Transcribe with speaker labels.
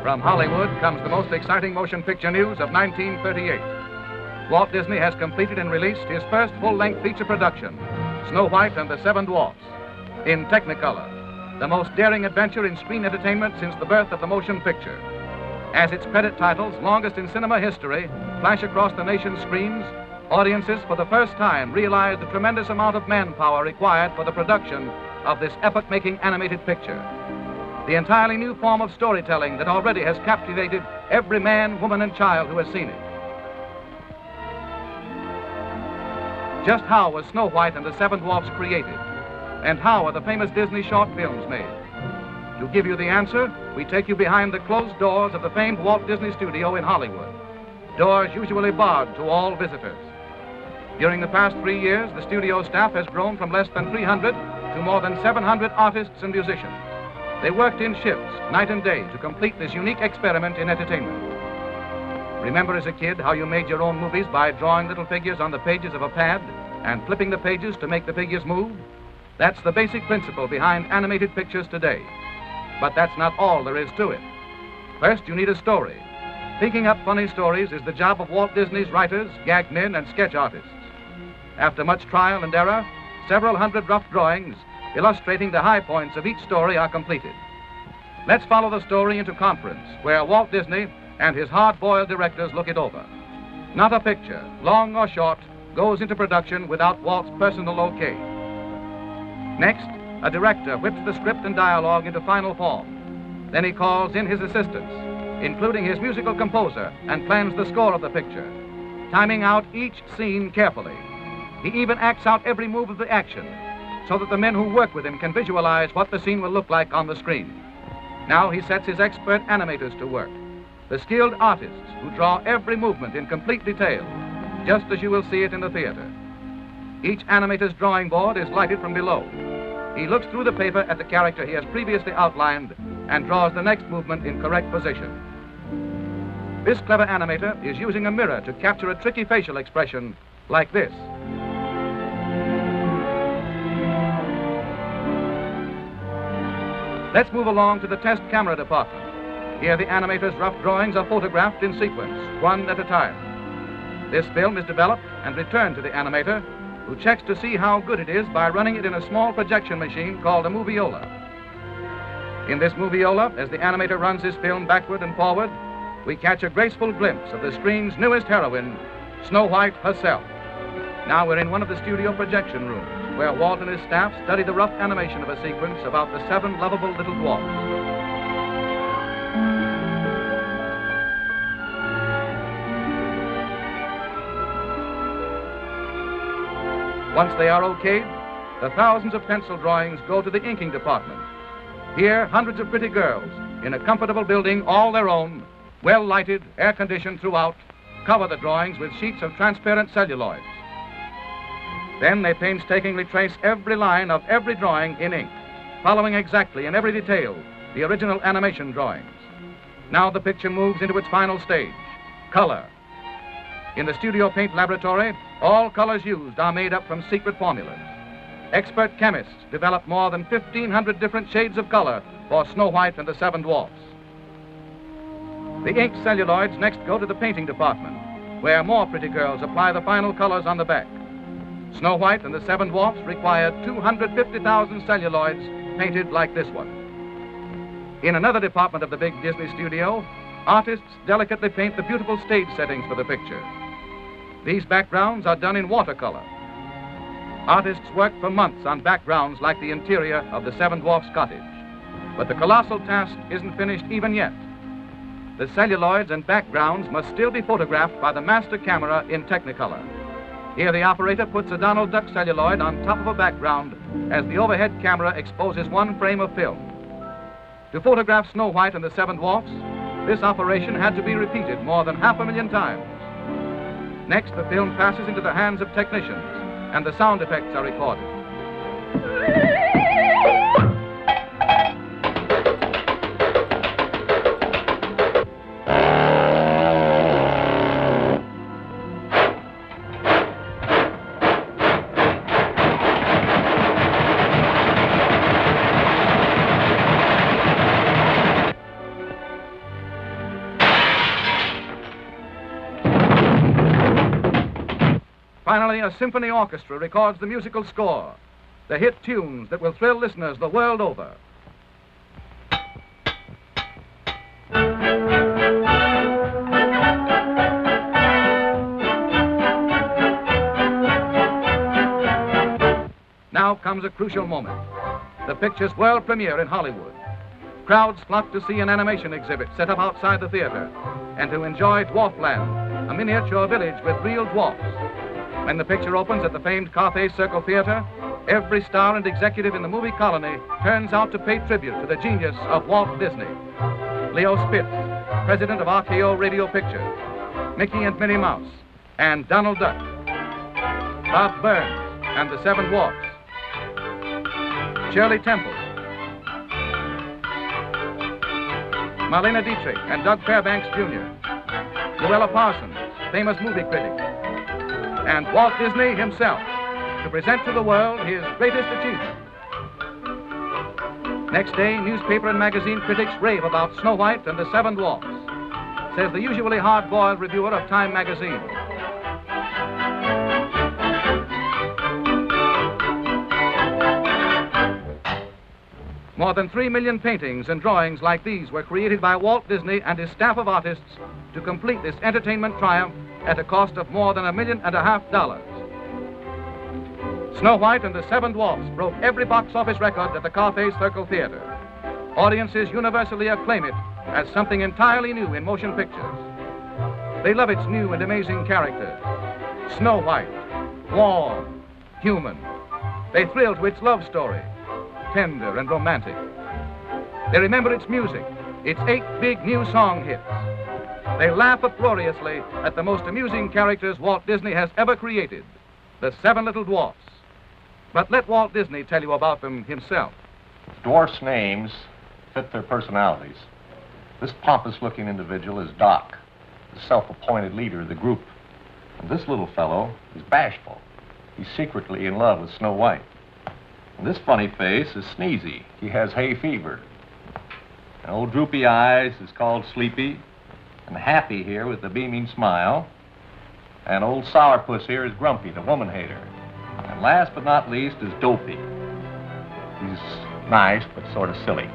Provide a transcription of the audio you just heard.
Speaker 1: From Hollywood comes the most exciting motion picture news of 1938. Walt Disney has completed and released his first full-length feature production, Snow White and the Seven Dwarfs, in Technicolor, the most daring adventure in screen entertainment since the birth of the motion picture. As its credit titles, longest in cinema history, flash across the nation's screens, audiences for the first time realize the tremendous amount of manpower required for the production of this epoch-making animated picture. The entirely new form of storytelling that already has captivated every man, woman, and child who has seen it. Just how was Snow White and the Seven Dwarfs created? And how are the famous Disney short films made? To give you the answer, we take you behind the closed doors of the famed Walt Disney Studio in Hollywood. Doors usually barred to all visitors. During the past 3 years, the studio staff has grown from less than 300 to more than 700 artists and musicians. They worked in shifts, night and day, to complete this unique experiment in entertainment. Remember as a kid how you made your own movies by drawing little figures on the pages of a pad and flipping the pages to make the figures move? That's the basic principle behind animated pictures today. But that's not all there is to it. First, you need a story. Thinking up funny stories is the job of Walt Disney's writers, gag men, and sketch artists. After much trial and error, several hundred rough drawings illustrating the high points of each story are completed. Let's follow the story into conference, where Walt Disney and his hard-boiled directors look it over. Not a picture, long or short, goes into production without Walt's personal okay. Next, a director whips the script and dialogue into final form. Then he calls in his assistants, including his musical composer, and plans the score of the picture, timing out each scene carefully. He even acts out every move of the action, so that the men who work with him can visualize what the scene will look like on the screen. Now he sets his expert animators to work, the skilled artists who draw every movement in complete detail, just as you will see it in the theater. Each animator's drawing board is lighted from below. He looks through the paper at the character he has previously outlined and draws the next movement in correct position. This clever animator is using a mirror to capture a tricky facial expression like this. Let's move along to the test camera department. Here the animator's rough drawings are photographed in sequence, one at a time. This film is developed and returned to the animator, who checks to see how good it is by running it in a small projection machine called a moviola. In this moviola, as the animator runs his film backward and forward, we catch a graceful glimpse of the screen's newest heroine, Snow White herself. Now we're in one of the studio projection rooms, where Walt and his staff study the rough animation of a sequence about the 7 lovable little dwarfs. Once they are okayed, the thousands of pencil drawings go to the inking department. Here, hundreds of pretty girls, in a comfortable building all their own, well lighted, air-conditioned throughout, cover the drawings with sheets of transparent celluloids. Then they painstakingly trace every line of every drawing in ink, following exactly in every detail the original animation drawings. Now the picture moves into its final stage, color. In the studio paint laboratory, all colors used are made up from secret formulas. Expert chemists develop more than 1,500 different shades of color for Snow White and the Seven Dwarfs. The inked celluloids next go to the painting department, where more pretty girls apply the final colors on the back. Snow White and the Seven Dwarfs required 250,000 celluloids painted like this one. In another department of the big Disney studio, artists delicately paint the beautiful stage settings for the picture. These backgrounds are done in watercolor. Artists work for months on backgrounds like the interior of the Seven Dwarfs' cottage. But the colossal task isn't finished even yet. The celluloids and backgrounds must still be photographed by the master camera in Technicolor. Here the operator puts a Donald Duck celluloid on top of a background as the overhead camera exposes one frame of film. To photograph Snow White and the Seven Dwarfs, this operation had to be repeated more than 500,000 times. Next, the film passes into the hands of technicians, and the sound effects are recorded. Finally, a symphony orchestra records the musical score, the hit tunes that will thrill listeners the world over. Now comes a crucial moment, the picture's world premiere in Hollywood. Crowds flock to see an animation exhibit set up outside the theater and to enjoy Dwarfland, a miniature village with real dwarfs. When the picture opens at the famed Carthay Circle Theater, every star and executive in the movie colony turns out to pay tribute to the genius of Walt Disney. Leo Spitz, president of RKO Radio Pictures, Mickey and Minnie Mouse, and Donald Duck, Bob Burns and the Seven Dwarfs, Shirley Temple, Marlena Dietrich and Doug Fairbanks Jr., Luella Parsons, famous movie critic, and Walt Disney himself to present to the world his greatest achievement. Next day, newspaper and magazine critics rave about Snow White and the Seven Dwarfs, says the usually hard-boiled reviewer of Time magazine. More than 3 million paintings and drawings like these were created by Walt Disney and his staff of artists to complete this entertainment triumph at a cost of more than $1.5 million. Snow White and the Seven Dwarfs broke every box office record at the Carthay Circle Theater. Audiences universally acclaim it as something entirely new in motion pictures. They love its new and amazing characters. Snow White, warm, human. They thrill to its love story, tender and romantic. They remember its music, its 8 big new song hits. They laugh uproariously at the most amusing characters Walt Disney has ever created, the 7 little dwarfs. But let Walt Disney tell you about them himself.
Speaker 2: Dwarfs' names fit their personalities. This pompous-looking individual is Doc, the self-appointed leader of the group. And this little fellow is bashful. He's secretly in love with Snow White. And this funny face is Sneezy. He has hay fever. And old Droopy Eyes is called Sleepy. And Happy here with the beaming smile. And old Sourpuss here is Grumpy, the woman hater. And last but not least is Dopey. He's nice, but sort of silly.